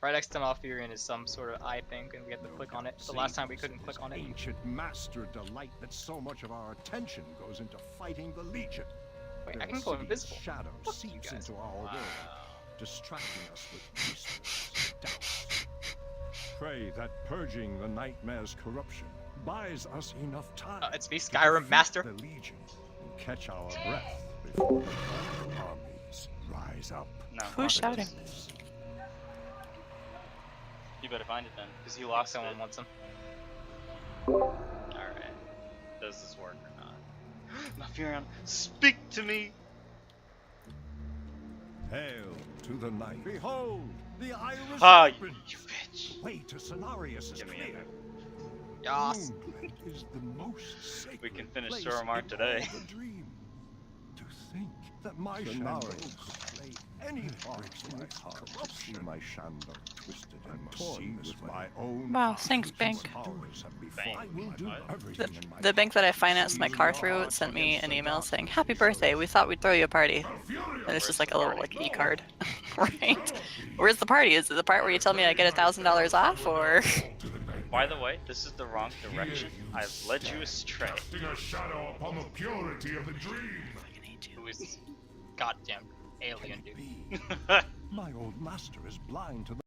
Right next to Malfurion is some sort of eye thing, and we have to click on it. The last time we couldn't click on it. Ancient master delight that so much of our attention goes into fighting the Legion. Wait, Their I can go city's invisible. shadow Fuck you seeps guys. into our world, distracting us with useless doubts. Pray that purging the nightmare's corruption buys us enough time. It's me, to Skyrim defeat Master. The Legion and catch our breath before the armies rise up. No. Who's shouting? You better find it then, because you Lost lost someone it. wants him. Alright. Does this work or not? Malfurion, speak to me! Hail to the night. Behold, the iris Ah, you opened. bitch! Way to Cenarius is Give me clear. Yas. Moonlight is the most sacred We can finish place Stormart in today. all the dream. To think that my shadow could play any part in my heart to see my shadow twisted and torn with my own. Wow, thanks, arms Bank. always have before. Bank. I will do The, everything in my the bank that I financed my car power through sent me against an the email dark saying, "Happy birthday, we thought we'd throw you a party." And it's just like a little like e-card, right? Where's the party? Is it the part where you tell me I get $1,000 off, or? By the way, this is the wrong direction. I've led you astray. Casting a shadow upon the purity of the dream. Who is goddamn alien, dude? My old master is blind to the